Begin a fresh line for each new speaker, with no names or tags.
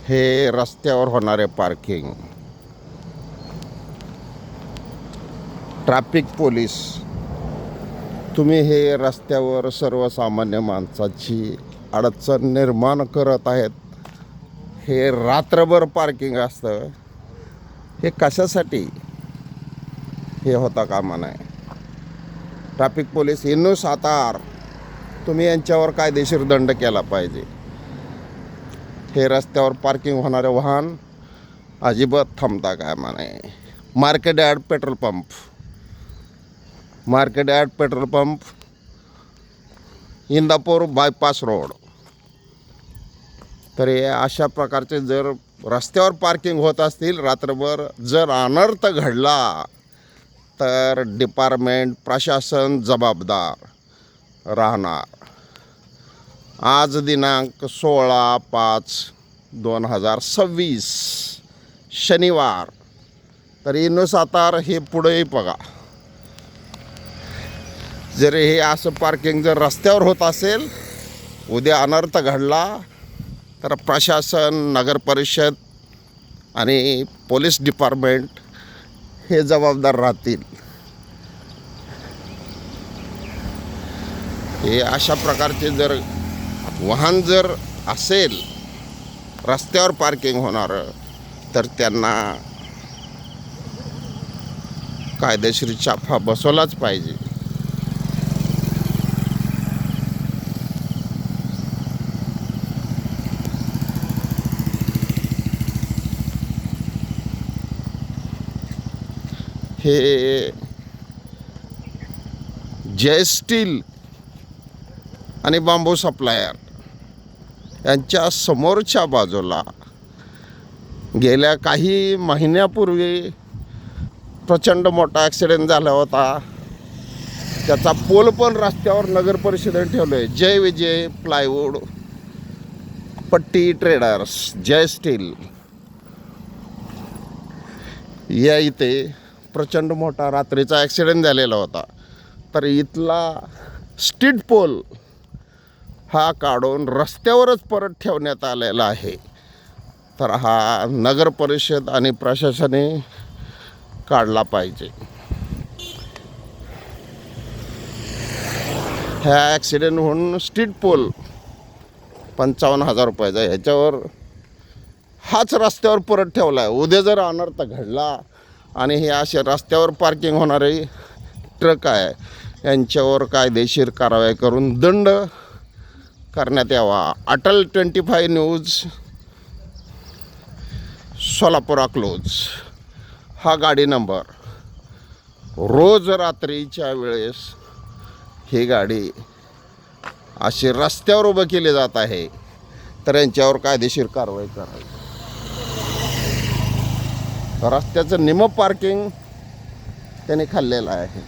हे रस्त्यावर होणारे पार्किंग. ट्रॅफिक पोलीस, तुम्ही हे रस्त्यावर सर्वसामान्य माणसाची अडचण निर्माण करत आहेत. हे रात्रभर पार्किंग असतं, हे कशासाठी हे होता कामा नये. ट्रॅफिक पोलीस इन्नू सातार, तुम्ही यांच्यावर कायदेशीर दंड केला पाहिजे. हे रस्त्यावर पार्किंग होणारे वाहन अजिबात थांबता कामा नये. Market yard petrol pump, market yard petrol pump, Indapur bypass road. तर हे अशा प्रकारचे जर रस्त्यावर पार्किंग होत असतील रात्रभर, जर अनर्थ घडला तर डिपार्टमेंट प्रशासन जबाबदार राहणार. आज दिनांक 16/5/2026 शनिवार. तर इन्नू सातार हे पुढेही बघा. जर हे असं पार्किंग जर रस्त्यावर होत असेल, उद्या अनर्थ घडला तर प्रशासन, नगर परिषद आणि पोलीस डिपार्टमेंट हे जबाबदार राहतील. हे अशा प्रकारचे जर वाहन जर असेल रस्त्यावर पार्किंग होणारं, तर त्यांना कायदेशीर छापा बसवलाच पाहिजे. हे जय स्टील आणि बांबू सप्लायर यांच्या समोरच्या बाजूला गेल्या काही महिन्यापूर्वी प्रचंड मोठा ॲक्सिडेंट झाला होता. त्याचा पोल पण रस्त्यावर नगर परिषदेने ठेवलं आहे. जय विजय प्लायवूड पट्टी ट्रेडर्स, जय स्टील या इथे प्रचंड मोठा रात्रीचा ॲक्सिडेंट झालेला होता. तर इथला स्ट्रीट पोल हा काढून रस्त्यावरच परत ठेवण्यात आलेला आहे. तर हा नगर परिषद आणि प्रशासनाने काढला पाहिजे. ह्या ॲक्सिडेंट होऊन स्ट्रीट पोल 55,000 रुपयाचा, ह्याच्यावर हाच रस्त्यावर परत ठेवला आहे. उद्या जर अनर्थ घडला आणि हे असे रस्त्यावर पार्किंग होणारे ट्रक आहे, यांच्यावर कायदेशीर कारवाई करून दंड करण्यात यावा. अटल 25 न्यूज, सोलापूर क्लोज हा गाडी नंबर. रोज रात्रीच्या वेळेस ही गाडी अशी रस्त्यावर उभं केली जात आहे, तर यांच्यावर कायदेशीर कारवाई करावी. रस्त्याचं निम पार्किंग त्याने खाल्लेलं आहे.